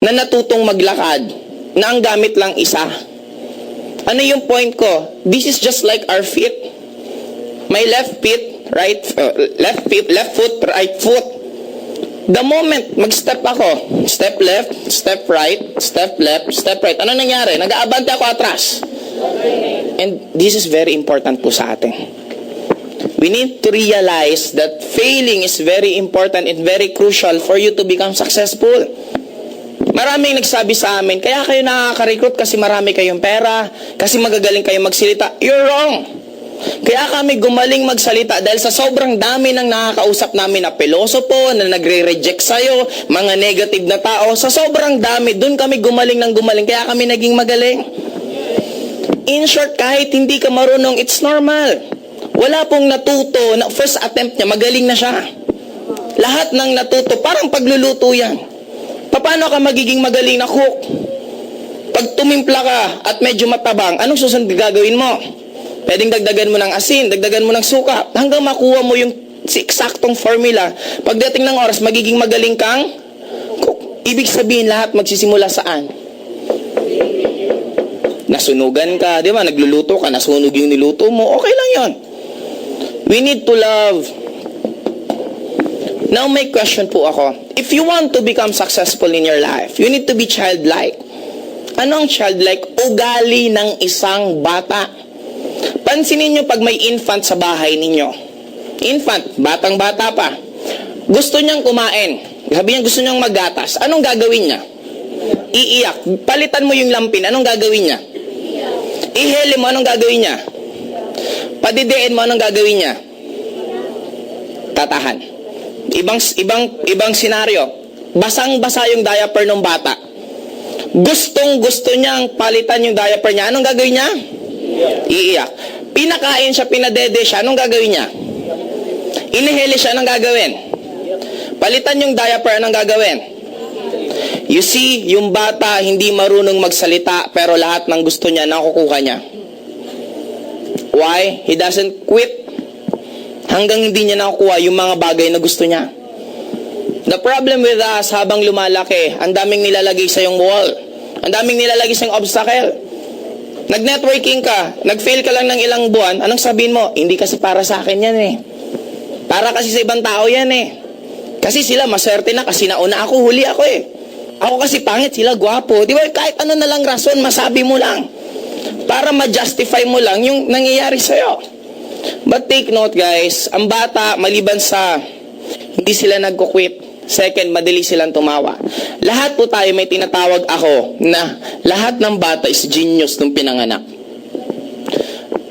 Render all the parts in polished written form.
na natutong maglakad na ang gamit lang isa. Ano yung point ko? This is just like our feet. My left foot, left foot, right foot. The moment mag-step ako, step left, step right, step left, step right. Ano nangyari? Nag-aabante ako atras. And this is very important po sa atin. We need to realize that failing is very important and very crucial for you to become successful. Maraming nagsabi sa amin, kaya kayo nakaka-recruit kasi marami kayong pera, kasi magagaling kayong magsalita. You're wrong. Kaya kami gumaling magsalita dahil sa sobrang dami ng nakakausap namin na pilosopo, na nagre-reject sa'yo, mga negative na tao. Sa sobrang dami, dun kami gumaling ng gumaling, kaya kami naging magaling. In short, kahit hindi ka marunong, it's normal. Wala pong natuto, na first attempt niya, magaling na siya. Lahat ng natuto, parang pagluluto yan. Paano ka magiging magaling na cook? Pag tumimpla ka at medyo matabang, anong susunod gagawin mo? Pwedeng dagdagan mo ng asin, dagdagan mo ng suka, hanggang makuha mo yung eksaktong formula. Pagdating ng oras, magiging magaling kang cook. Ibig sabihin, lahat magsisimula saan? Nasunugan ka, di ba? Nagluluto ka, nasunog yung niluto mo, okay lang yon. We need to love. Now, may question po ako. If you want to become successful in your life, you need to be childlike. Ano ang childlike? Ugali ng isang bata. Pansinin nyo pag may infant sa bahay ninyo. Infant, batang-bata pa. Gusto niyang kumain. Sabi niya gusto niyang maggatas. Anong gagawin niya? Iiyak. Palitan mo yung lampin. Anong gagawin niya? Ihele mo. Anong gagawin niya? Padidiin mo. Anong gagawin niya? Tatahan. Ibang senaryo. Basang-basa yung diaper ng bata. Gustong-gusto niyang palitan yung diaper niya. Anong gagawin niya? Iiyak. Pinakain siya, pinadede siya, anong gagawin niya? Inihele siya, anong gagawin? Palitan yung diaper, anong gagawin? You see, yung bata hindi marunong magsalita, pero lahat ng gusto niya, nakukuha niya. Why? He doesn't quit. Hanggang hindi niya nakukuha yung mga bagay na gusto niya. The problem with us, habang lumalaki, ang daming nilalagay sa yung wall. Ang daming nilalagay sa yung obstacle. Nag-networking ka, nag-fail ka lang ng ilang buwan, anong sabihin mo? Hindi kasi para sa akin yan eh. Para kasi sa ibang tao yan eh. Kasi sila maswerte na kasi nauna ako, huli ako eh. Ako kasi pangit, sila gwapo. Di ba kahit ano na lang rason, masabi mo lang. Para ma-justify mo lang yung nangyayari sa'yo. But take note guys, ang bata, maliban sa hindi sila nagko-quit. Second, madali silang tumawa. Lahat po tayo may tinatawag ako na lahat ng bata is genius nung pinanganak.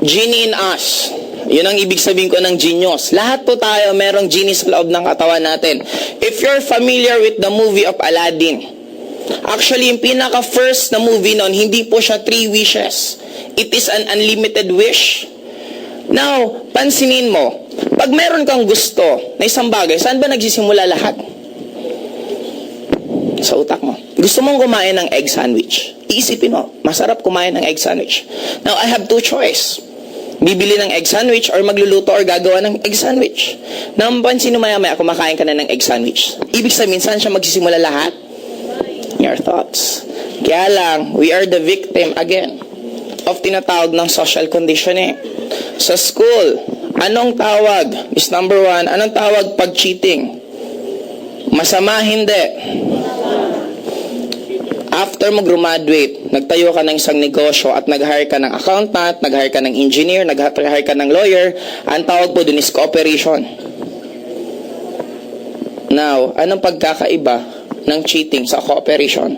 Genie in us. Yun ang ibig sabihin ko ng genius. Lahat po tayo merong genie sa loob ng katawan natin. If you're familiar with the movie of Aladdin, actually yung pinaka-first na movie nun, hindi po siya 3 wishes. It is an unlimited wish. Now, pansinin mo, pag meron kang gusto na isang bagay, saan ba nagsisimula lahat? Sa utak mo. Gusto mong kumain ng egg sandwich. Iisipin mo, masarap kumain ng egg sandwich. Now, I have 2 choice. Bibili ng egg sandwich or magluluto or gagawa ng egg sandwich. Now, mapansin mo maya-maya, kumakain ka na ng egg sandwich. Ibig sabihin, saan siya magsisimula lahat? Your thoughts. Kaya lang, we are the victim again of tinatawag ng social conditioning. Sa school, anong tawag? Is number 1, anong tawag pag cheating? Masama, hindi. After mo graduate, nagtayo ka ng isang negosyo at nag-hire ka ng accountant, nag-hire ka ng engineer, nag-hire ka ng lawyer, ang tawag po dun is cooperation. Now, anong pagkakaiba ng cheating sa cooperation?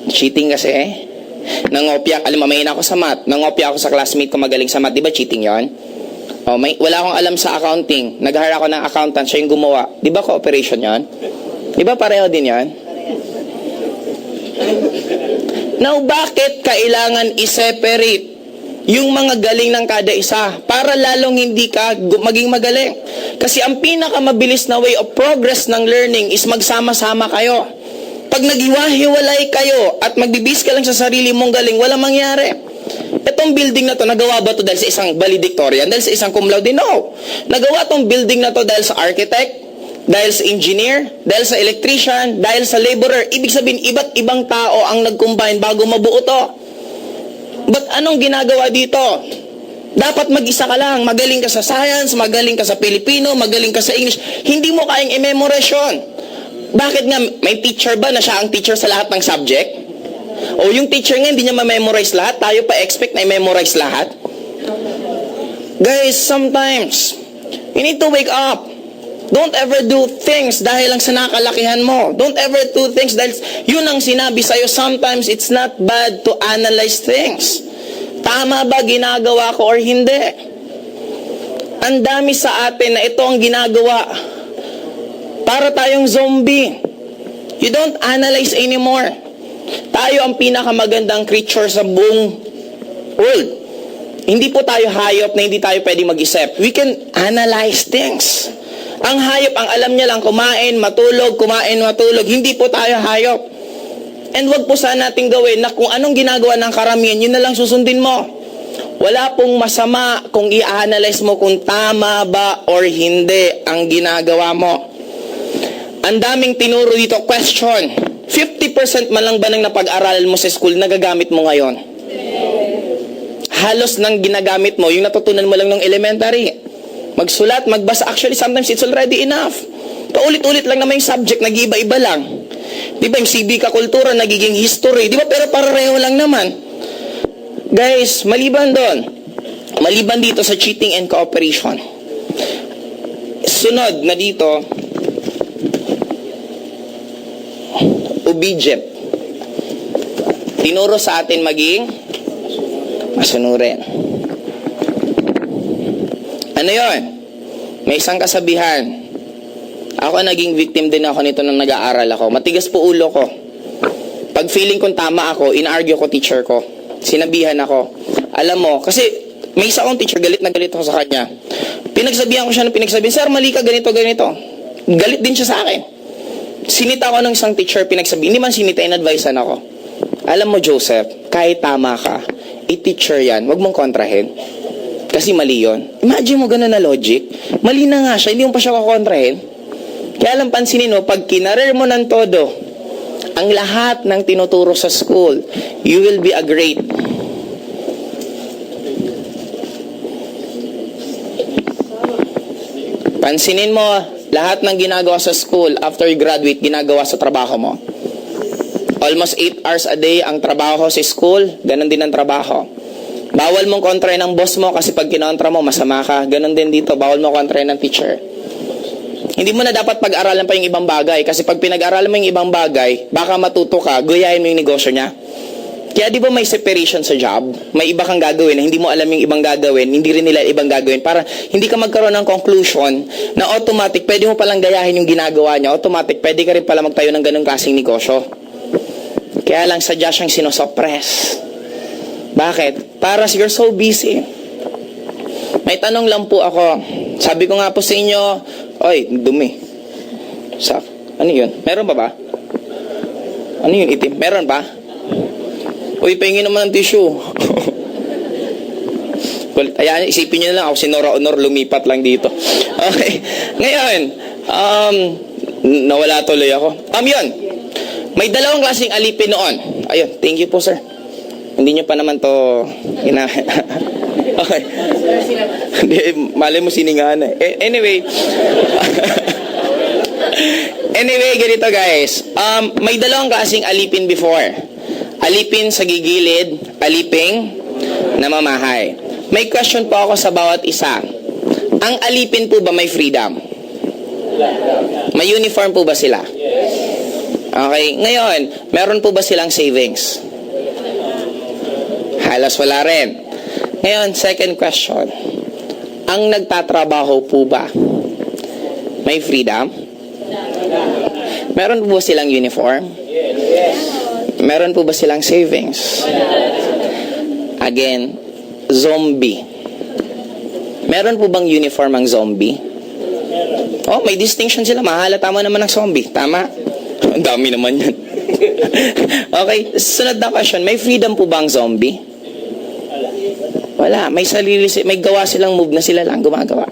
Cheating kasi eh. Nangopya, alam mo, may ako sa math. Nangopya ako sa classmate ko magaling sa math. Di ba cheating yon? Oh, wala akong alam sa accounting. Nag-hire ako ng accountant, siya yung gumawa. Di ba cooperation yon? Di ba pareho din yon? Now, bakit kailangan i-separate yung mga galing ng kada isa para lalong hindi ka maging magaling? Kasi ang pinakamabilis na way of progress ng learning is magsama-sama kayo. Pag naghiwa-hiwalay kayo at magbibis ka lang sa sarili mong galing, walang mangyari. Itong building na to, nagawa ba to dahil sa isang valedictorian? Dahil sa isang cum laude? No. Nagawa tong building na to dahil sa architect, dahil sa engineer, dahil sa electrician, dahil sa laborer. Ibig sabihin, iba't ibang tao ang nag-combine bago mabuo to. But anong ginagawa dito? Dapat mag-isa ka lang. Magaling ka sa science, magaling ka sa Filipino, magaling ka sa English. Hindi mo kayang i-memorize yun. Bakit nga? May teacher ba na siya ang teacher sa lahat ng subject? O yung teacher nga, hindi niya ma-memorize lahat? Tayo pa expect na i-memorize lahat? Guys, sometimes, you need to wake up. Don't ever do things dahil lang sa nakalakihan mo. Don't ever do things dahil yun ang sinabi sa'yo. Sometimes, it's not bad to analyze things. Tama ba ginagawa ko or hindi? Ang dami sa atin na ito ang ginagawa. Para tayong zombie. You don't analyze anymore. Tayo ang pinakamagandang creature sa buong world. Hindi po tayo hayop na hindi tayo pwedeng mag-isip. We can analyze things. Ang hayop, ang alam niya lang, kumain, matulog. Hindi po tayo hayop. And wag po sana natin gawin na kung anong ginagawa ng karamihan, yun na lang susundin mo. Wala pong masama kung i-analyze mo kung tama ba or hindi ang ginagawa mo. Ang daming tinuro dito, question. 50% man lang ba ng napag-aralan mo sa school nagagamit mo ngayon? Halos nang ginagamit mo, yung natutunan mo lang ng elementary. Magsulat, magbasa. Actually, sometimes it's already enough. Paulit-ulit lang naman yung subject, nag-iiba-iba lang. Di ba, yung civic kultura, nagiging history. Di ba, pero pareho lang naman. Guys, maliban doon, maliban dito sa cheating and cooperation, sunod na dito, obedient. Tinuro sa atin maging masunurin. Ano yon? May isang kasabihan. Ako naging victim din ako nito nung nag-aaral ako. Matigas po ulo ko. Pag feeling kong tama ako, in-argue ko teacher ko. Sinabihan ako. Alam mo, kasi may isa akong teacher, galit na galit ako sa kanya. Pinagsabihan ko siya ng pinagsabihan, sir, mali ka, ganito, ganito. Galit din siya sa akin. Sinita ko ng isang teacher, pinagsabi, hindi man sinita, in-advisean ako. Alam mo, Joseph, kahit tama ka, i-teacher yan, wag mong kontrahin. Kasi mali yun. Imagine mo ganun na logic. Mali na nga siya, hindi mo pa siya kukontrahin. Kaya lang pansinin mo, pag kinarer mo ng todo, ang lahat ng tinuturo sa school, you will be a great. Pansinin mo, lahat ng ginagawa sa school, after you graduate, ginagawa sa trabaho mo. Almost 8 hours a day ang trabaho sa school, ganun din ang trabaho. Bawal mong kontrahin ng boss mo kasi pag kinontra mo, masama ka. Ganun din dito, bawal mo kontrahin ng teacher. Hindi mo na dapat pag-aralan pa yung ibang bagay kasi pag pinag-aralan mo yung ibang bagay, baka matuto ka, guyahin mo yung negosyo niya. Kaya di ba may separation sa job? May iba kang gagawin na hindi mo alam yung ibang gagawin, hindi rin nila ibang gagawin. Para hindi ka magkaroon ng conclusion na automatic, pwede mo palang gayahin yung ginagawa niya. Automatic, pwede ka rin pala magtayo ng ganung klaseng negosyo. Kaya lang sadya siyang sinosuppress. Bakit? Para you're so busy. May tanong lang po ako. Sabi ko nga po sa inyo, oy, dumi. Ano yun? Meron ba? Ano yun itim? Meron ba? Uy, pahingin naman ng tissue. Ayan, isipin nyo na lang ako, si Nora Honor, lumipat lang dito. Okay. Ngayon, nawala tuloy ako. Yun. May dalawang klaseng alipin noon. Ayun, thank you po, sir. Hindi nyo pa naman to okay. Malay mo siningahan eh. Anyway. Anyway, ganito guys. May dalawang klaseng alipin before. Alipin sa gigilid, aliping namamahay. May question po ako sa bawat isa. Ang alipin po ba may freedom? May uniform po ba sila? Okay. Ngayon, meron po ba silang savings? Halos wala rin. Ngayon, second question. Ang nagtatrabaho po ba may freedom? Meron po ba silang uniform? Meron po ba silang savings? Again, zombie. Meron po bang uniform ang zombie? Oh, may distinction sila. Mahalata mo naman ng zombie. Tama? Ang dami naman yan. Okay, sunod na question. May freedom po ba ang zombie? Wala. May gawa silang move na sila lang gumagawa.